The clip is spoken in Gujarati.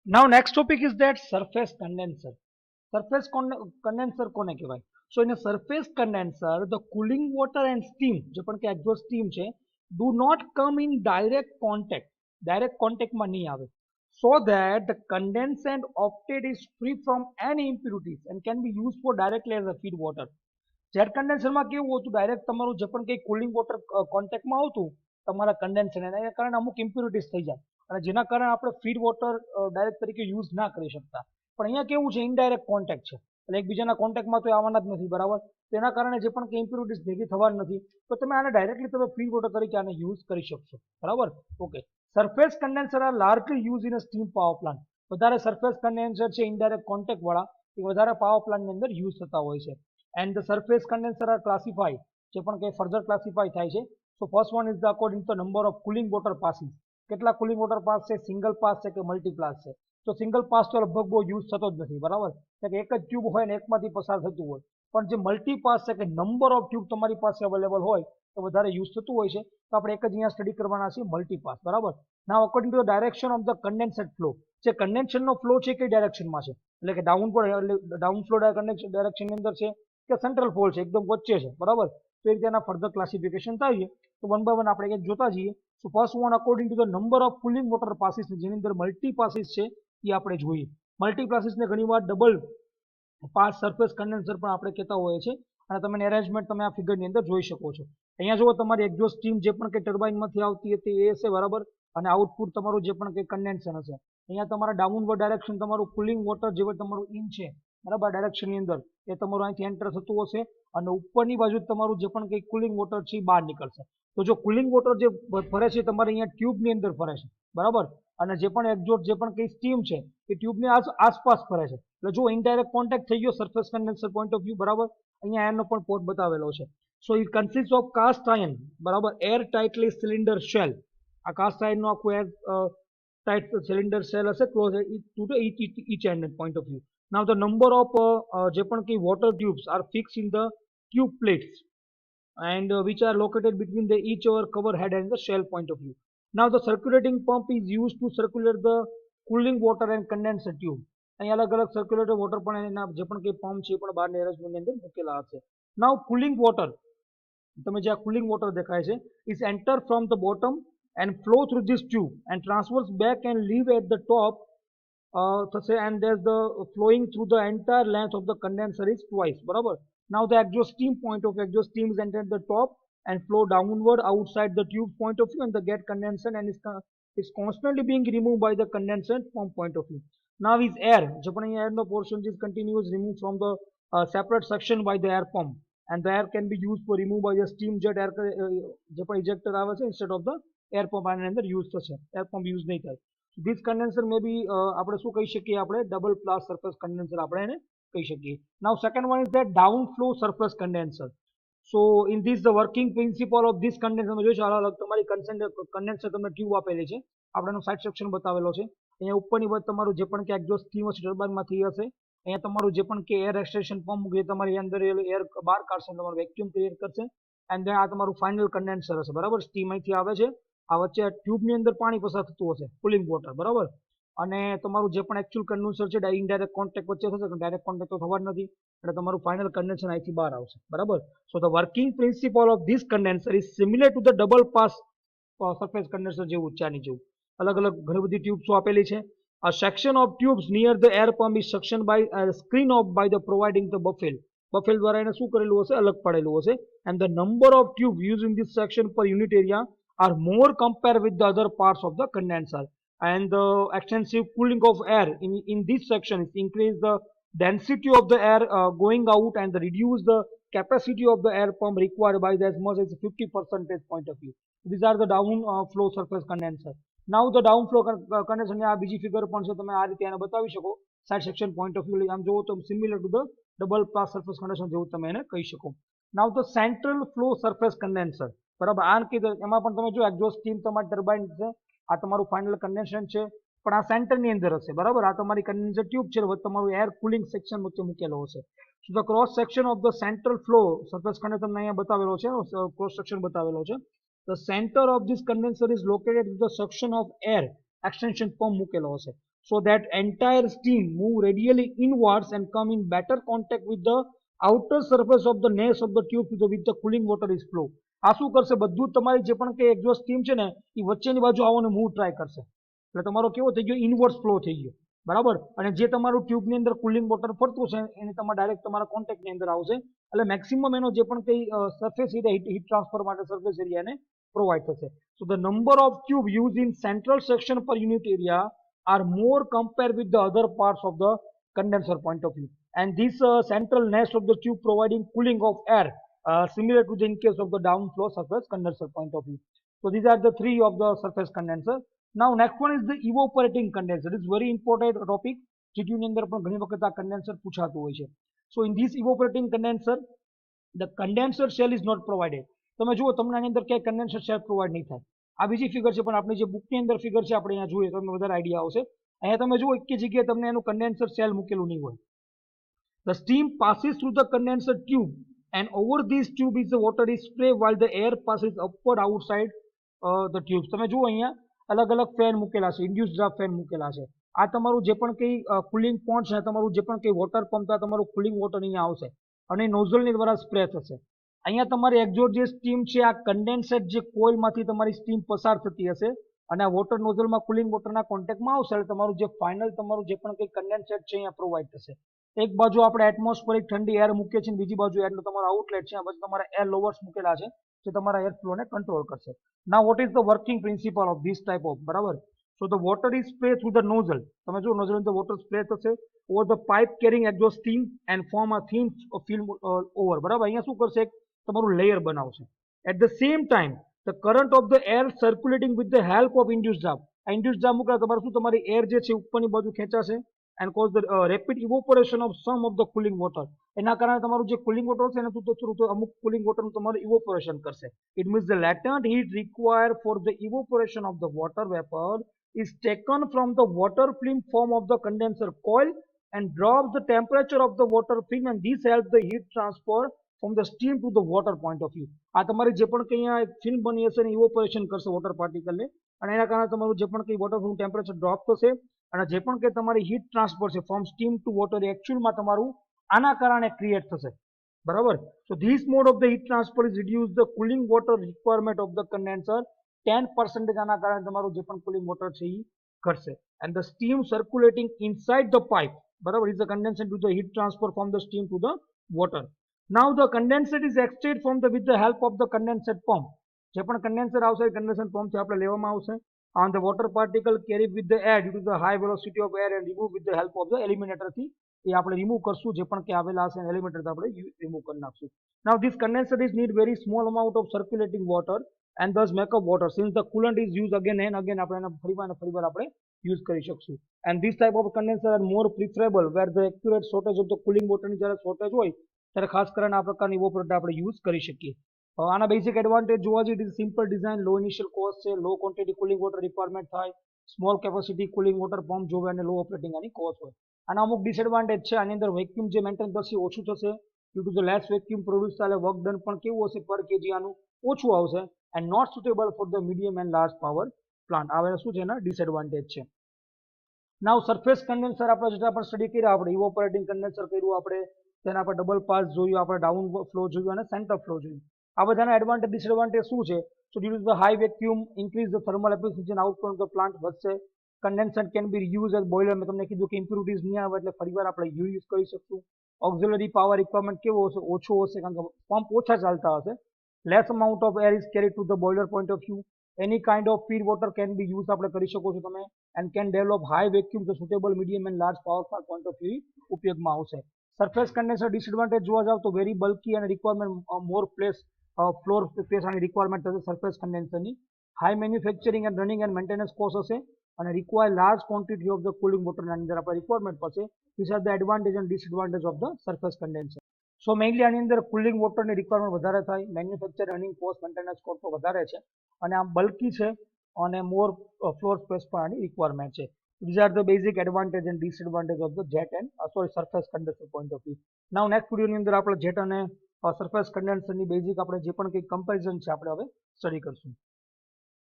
Now next topic is that surface condenser. Condenser કોને કહેવાય? So in a surface condenser, the cooling water and steam, જે પણ કે exhaust steam છે, do not come in direct contact. Direct contact માં નહીં આવે. So that the condensate obtained is free from any impurities and can be used for directly as a feed water. Jet કન્ડેન્સરમાં કેવું હતું, ડાયરેક્ટ તમારું જે પણ કંઈ કુલિંગ વોટર કોન્ટેક્ટમાં આવતું તમારા કન્ડેન્સર, એના કારણે અમુક ઇમ્પ્યુરિટીઝ થઈ જાય અને જેના કારણે આપણે ફીડ વોટર ડાયરેક્ટ તરીકે યુઝ ના કરી શકતા. પણ અહીંયા કેવું છે, ઇનડાયરેક્ટ કોન્ટેક્ટ છે એટલે એકબીજાના કોન્ટેક્ટમાં તો આવવાના જ નથી, બરાબર. તેના કારણે જે પણ કંઈ ઇમ્પ્યુરિટીઝ ભેગી થવાની નથી, તો તમે આને ડાયરેક્ટલી તમે ફીડ વોટર તરીકે આને યુઝ કરી શકશો, બરાબર. Okay. Surface condenser are largely use in a steam power plant. વધારે સરફેસ કન્ડેન્સર છે ઇનડાયરેક્ટ કોન્ટેક્ટ વાળા, એ વધારે પાવર પ્લાન્ટની અંદર યુઝ થતા હોય છે. And the surface condenser are classified, જે પણ કંઈ ફર્ધર ક્લાસિફાય થાય છે. So first one is the according to number of cooling water passes. કેટલા કુલિંગ વોટર પાસ છે, સિંગલ પાસ છે કે મલ્ટી પાસ છે. તો સિંગલ પાસ તો લગભગ બહુ યુઝ થતો જ નથી, બરાબર. કે એક જ ટ્યુબ હોય ને એકમાંથી પસાર થતું હોય. પણ જે મલ્ટી પાસ છે કે નંબર ઓફ ટ્યુબ તમારી પાસે અવેલેબલ હોય તો વધારે યુઝ થતું હોય છે. તો આપણે એક જ અહીંયા સ્ટડી કરવાના છીએ, મલ્ટી પાસ, બરાબર. Now according to the direction of the condensate flow, જે કન્ડેન્સેટનો ફ્લો છે કઈ ડાયરેક્શનમાં છે, એટલે કે ડાઉન ફ્લો ડાયરેક્શનની અંદર છે કે સેન્ટ્રલ પોલ છે, એકદમ વચ્ચે છે, બરાબર. તો એ રીતે એના ફર્ધર ક્લાસિફિકેશન થાય છે. તો વન બાય વન આપણે એક જોતા જઈએ. So first one according to the number of cooling water passes, જેની અંદર મલ્ટી પાસીસ છે એ આપણે જોઈએ. મલ્ટી પાસીસને ઘણીવાર ડબલ પાસ સરફેસ કન્ડેન્સર પણ આપણે કહેતા હોઈએ છીએ. અને તમે એરેન્જમેન્ટ તમે આ ફિગરની અંદર જોઈ શકો છો. અહીંયા જુઓ, તમારી એક્ઝોસ્ટ સ્ટીમ જે પણ કંઈ ટર્બાઇનમાંથી આવતી હતી એ છે, બરાબર. અને આઉટપુટ તમારું જે પણ કંઈ કન્ડેન્સર હશે. અહીંયા તમારા ડાઉનવર્ડ ડાયરેક્શન તમારું કુલિંગ વોટર જે તમારું ઇન છે, બરાબર, ડાયરેક્શનની અંદર એ તમારું અહીંથી એન્ટર થતું હશે અને ઉપરની બાજુ તમારું જે પણ કંઈ કુલિંગ વોટર છે એ બહાર નીકળશે. તો જો કુલિંગ વોટર જે ફરે છે તમારે અહીંયા ટ્યુબની અંદર ફરે છે, બરાબર. અને જે પણ એક્ઝોસ્ટ જે પણ કંઈ સ્ટીમ છે એ ટ્યુબની આસપાસ ફરે છે. એટલે જો ઇનડાયરેક્ટ કોન્ટેક્ટ થઈ ગયો surface condenser point of view, બરાબર. અહીંયા એરનો પણ પોર્ટ બતાવેલો છે. So it consist of cast iron, બરાબર, એર ટાઇટલી સિલિન્ડર શેલ. આ કાસ્ટ આયર્નનો આખું એર ટાઇટ સિલિન્ડર સેલ હશે, close to the each end point of view. Now the number of જે પણ કંઈ water tubes are fixed in the tube plates and which are located between the each other cover head and the shell point of view. Now the circulating pump is used to circulate the cooling water and condenser tube. અહીં અલગ અલગ સર્ક્યુલેટર વોટર પણ એના જે પણ કંઈ પંપ છે એ પણ બહારની એરેન્જમેન્ટની અંદર મૂકેલા હશે. નાઉ કુલિંગ વોટર, તમે જે આ કુલિંગ વોટર દેખાય છે, is enter from the bottom and flow through this tube and transverse back and leave at the top થશે, and there's the flowing through the entire length of the condenser is twice, બરાબર. Now the exhaust steam point of exhaust steam is entered the top and flow downward outside the tube point of view and the get condenser and is constantly being removed by the condenser pump point of view. Now is air, જે પણ અહીંયા air no portion is continuous removed from the separate section by the air pump, and the air can be used for remove by the steam jet air જે પણ ejector આવે છે instead of the air pump આની અંદર યુઝ થશે, એર પંપ યુઝ નહીં થાય. This condenser may be આપણે શું કહી શકીએ, આપણે ડબલ પાસ સરફેસ કન્ડેન્સર આપણે એને કહી શકીએ. Now second one is that down flow surface condenser. So in this the working principle of this condenser જોઈ શકો, અલગ તમારી કન્ડેન્સર તમને ટ્યુબ આપેલી છે, આપણે એનો સાઇડ સેક્શન બતાવેલો છે. અહીંયા ઉપરની બાજુ તમારું જે પણ કે એક્ઝોસ્ટ સ્ટીમ હશે ટર્બાઇનમાંથી હશે. અહીંયા તમારું જે પણ કે એર એક્સટ્રેક્શન પંપ જે તમારી અંદર એર બહાર કાઢશે, તમારું વેક્યુમ ક્રિએટ કરશે. એન્ડ આ તમારું ફાઇનલ કન્ડેન્સર હશે, બરાબર. સ્ટીમ અહીંથી આવે છે, આ વચ્ચે ટ્યુબની અંદર પાણી પસાર થતું હશે, કુલિંગ વોટર, બરાબર. અને તમારું જે પણ એકચ્યુઅલ કન્ડેન્સર છે ઇનડાયરેક્ટ કોન્ટેક્ટ વચ્ચે થશે, ડાયરેક્ટ કોન્ટેક્ટ તો થવા જ નથી, એટલે તમારું ફાઇનલ કન્ડેન્સર અહીંથી બહાર આવશે, બરાબર. So the working principle of this condenser is similar to the double pass surface condenser જેવું છે, આની જેવું. અલગ અલગ ઘણી બધી ટ્યુબ્સો આપેલી છે. A section of tubes near the air pump is suctioned by screen off by the providing the buffel. બફેલ દ્વારા એને શું કરેલું હશે, અલગ પાડેલું હશે. And the number of tubes used in this section per unit area are more compared with the other parts of the condenser. And the extensive cooling of air in this section is increase the density of the air going out and reduce the capacity of the air pump required by the as much as 50% point of view. These are the down flow surface condenser. Now the down flow કન્ડેન્સરની આ બીજી ફિગર પણ છે, તમે આ રીતે એને બતાવી શકો side section point of view. આમ જોવો તો similar to the double pass surface condenser જેવું તમે એને કહી શકો. નાઉ the central flow surface condenser, બરાબર. આ કીધું એમાં પણ તમે જો એક્ઝોસ્ટ સ્ટીમ તમારી ટર્બાઇન છે, આ તમારું ફાઇનલ કન્ડેન્સર છે, પણ આ સેન્ટરની અંદર હશે, બરાબર. આ તમારી કન્ડેન્સર ટ્યુબ છે, તમારું એર કુલિંગ સેક્શન વચ્ચે મૂકેલો હશે. So the cross section of the central flow surface condenser તમને અહીંયા બતાવેલો છે, ક્રોસ સેક્શન બતાવેલો છે. The center of this condenser is located with the suction of air extension pump મૂકેલો હશે. so that entire steam move radially inwards and come in better contact with the outer surface of the nest of the tube with the cooling water is flow. આ શું કરશે, બધું તમારી જે પણ કે એક્ઝોસ્ટ સ્ટીમ છે ને એ વચ્ચેની બાજુ આવવાનો મૂવ ટ્રાય કરશે, એટલે તમારો કેવો થઈ ગયો, ઇનવર્સ ફ્લો થઈ ગયો, બરાબર. અને જે તમારું ટ્યુબની અંદર કુલિંગ વોટર ફરતું છે એને તમારે ડાયરેક્ટ તમારા કોન્ટેક્ટની અંદર આવશે, એટલે મેક્સિમમ એનો જે પણ કંઈ સરફેસ એરિયા હીટ ટ્રાન્સફર માટે સરફેસ એરિયા એને પ્રોવાઈડ થશે. So the number of tube use in central section per unit area are more compared with the other parts of the condenser point of view, and this central nest of the tube providing cooling of air similar to the in case of the downflow surface condenser point of view. So these are the three of the surface condenser. Now next one is the evaporating condenser. It is very important topic. GQ ની અંદર પણ ઘણી વખત આ condenser પૂછાતું હોય છે. So in this evaporating condenser the condenser shell is not provided. તમે જુઓ તમને આની અંદર ક્યાંય condenser shell provide નહીં થાય. આ બીજી ફિગર છે, પણ આપણી જે બુકની અંદર ફિગર છે આપણે અહીંયા જોઈએ તો તમને વધારે આઈડિયા આવશે. અહીંયા તમે જુઓ એક જગ્યાએ તમને એનું કન્ડેન્સર સેલ મૂકેલું નહીં હોય. The steam passes through the condenser tube and over this tube is the water is spray while the air passes upward outside the tubes. તમે જુઓ અહીંયા અલગ અલગ ફેન મૂકેલા છે, ઇન્ડ્યુસ ડ્રાફ્ટ ફેન મૂકેલા છે. આ તમારું જે પણ કંઈ કુલિંગ પોન્ટ છે, તમારું જે પણ કંઈ વોટર પંપ છે, તમારું કુલિંગ વોટર અહીંયા આવશે અને નોઝલની દ્વારા સ્પ્રે થશે. અહીંયા તમારી એક્ઝોસ્ટ જે સ્ટીમ છે આ કન્ડેન્સેટ જે કોઇલમાંથી તમારી સ્ટીમ પસાર થતી હશે અને આ વોટર નોઝલમાં કુલિંગ વોટરના કોન્ટેક્ટમાં આવશે એટલે તમારું જે ફાઇનલ તમારું જે પણ કંઈ કન્ડેન્સેટ છે અહીંયા પ્રોવાઈડ થશે. એક બાજુ આપણે એટમોસ્ફેરિક ઠંડી એર મૂકીએ છીએ, બીજી બાજુ એરનો તમારો આઉટલેટ છે, આ બાજુ તમારા એર લોવર્સ મૂકેલા છે જે તમારા એર ફ્લોને કંટ્રોલ કરશે. Now what is the working principle of this type of, બરાબર. So the water is spray through the nozzle. તમે જો નોઝલ ધ વોટર સ્પ્રે થશે over the pipe carrying exhaust steam and form a thin film over, બરાબર. અહીંયા શું કરશે, તમારું લેયર બનાવશે. At the same time the current of the air circulating with the help of induce draft. આ ઇન્ડ્યુસ ડ્રાફ્ટ મૂકવા તમારે શું તમારી એર જે છે ઉપરની બાજુ ખેંચાશે and cause the rapid evaporation of some of the cooling water. એના કારણે તમારું જે કુલિંગ વોટર છે એને તો અમુક કુલિંગ વોટરનું તમારું ઇવોપોરેશન કરશે. It means the latent heat required for the evaporation of the water vapor is taken from the water film form of the condenser coil and drops the temperature of the water film, and this helps the heat transfer from the steam to the water point of view. આ તમારી જે પણ કંઈ અહીંયા ફિલ્મ બની હશે એને ઇવોપોરેશન કરશે વોટર પાર્ટિકલને અને એના કારણે તમારું જે પણ કંઈ વોટર ફિલ્મ ટેમ્પરેચર ડ્રોપ થશે અને જે પણ કંઈ તમારી હીટ ટ્રાન્સફર છે ફ્રોમ સ્ટીમ ટુ વોટર એકચ્યુઅલમાં તમારું આના કારણે ક્રિએટ થશે, બરાબર. So this mode of the heat transfer is reduce the cooling water requirement of the condenser 10% આના કારણે તમારું જે પણ કુલિંગ વોટર છે એ ઘટશે. And the steam circulating inside the pipe, બરાબર, is the condensate to the heat transfer from the steam to the water. Now the condensate is extracted from the with the help of the condensate pump. જે પણ કન્ડેન્સર આવશે કન્ડેન્સર પંપથી આપણે લેવામાં આવશે. And the water particle carried with the air due to the high velocity of air and remove with the help of the eliminator થી એ આપણે રિમૂવ કરશું, જે પણ કે આવેલા હશે એલિમેન્ટર આપણે રિમૂવ કરી નાખશું. Now this condenser is need very small amount of circulating water and thus make up water since the coolant is used again and again. આપણે એને ફરીવાર આપણે યુઝ કરી શકશું. And this type of condenser are more preferable where the accurate shortage of the cooling water ની જ્યારે શોર્ટેજ હોય ત્યારે ખાસ કરીને આ પ્રકારની ઇવોપોરેટર આપણે યુઝ કરી શકીએ. આના બેઝિક એડવાન્ટેજ જોવા જઈએ તો સિમ્પલ ડિઝાઇન, લો ઇનિશિયલ કોસ્ટ છે, લો ક્વોન્ટિટી કુલિંગ વોટર રિક્વાયરમેન્ટ થાય, small capacity cooling water pump જોવે અને લો ઓપરેટિંગ આની કોસ્ટ હોય. આના અમુક ડિસએડવાન્ટેજ છે, આની અંદર વેક્યુમ જે મેન્ટેન કરશે ઓછું થશે due to the less vacuum produce થાય, વર્ક ડન પણ કેવું હશે પર કેજી આનું ઓછું આવશે and not suitable for the medium and large power plant. આ શું છે એના ડિસએડવાન્ટેજ છે. નાવ સરફેસ કન્ડેન્સર આપણે જેટલા પણ સ્ટડી કર્યા, આપણે ઇવોપોરેટિંગ કન્ડેન્સર કર્યું, આપણે તેના આપણે ડબલ પાસ જોયું, આપણે ડાઉન ફ્લો જોયું અને સેન્ટર ફ્લો જોયું. આ બધાના એડવાન્ટેજ ડિસએડવાન્ટેજ શું છે? So due to the high vacuum increase the thermal efficiency and output of the plant વધશે. Condensate can be reuse as boiler. મેં તમને કીધું કે ઇમ્પ્યુરિટીઝ નહીં આવે એટલે ફરીવાર આપણે યુઝ કરી શકશું. ઓક્ઝિલરી પાવર રિક્વાયરમેન્ટ કેવો હશે? ઓછો હશે કારણ કે પંપ ઓછા ચાલતા હશે. Less amount of air is carry to the boiler point of view. Any kind of feed water can be use આપણે કરી શકો છો તમે and can develop high vacuum the suitable medium and large power plant point of view ઉપયોગમાં આવશે. સરફેસ કન્ડેન્સર ડિસએડવાન્ટેજ જોવા જાવ તો વેરી બલ્કી અને requirement more place floor space આની રિક્વાયરમેન્ટ થશે સરફેસ કન્ડેન્સરની. High manufacturing and running and maintenance cost હશે અને require large quantity of the cooling વોટરની અંદર આપણે રિક્વાયરમેન્ટ પડશે. This are the advantage and disadvantage of the surface condenser. So mainly આની અંદર કુલિંગ વોટરની રિક્વાયરમેન્ટ વધારે થાય, manufacture running cost maintenance cost તો વધારે છે અને આ બલ્કી છે અને મોર ફ્લોર સ્પેસ પણ આની રિક્વાયરમેન્ટ છે. These are the basic advantage and disadvantage of the jet and surface condenser point of view. Now next video ની અંદર આપણે jet અને સરફેસ કન્ડેન્સરની બેઝિક આપણે જે પણ કંઈ કમ્પેરિઝન છે આપણે હવે સ્ટડી કરશું.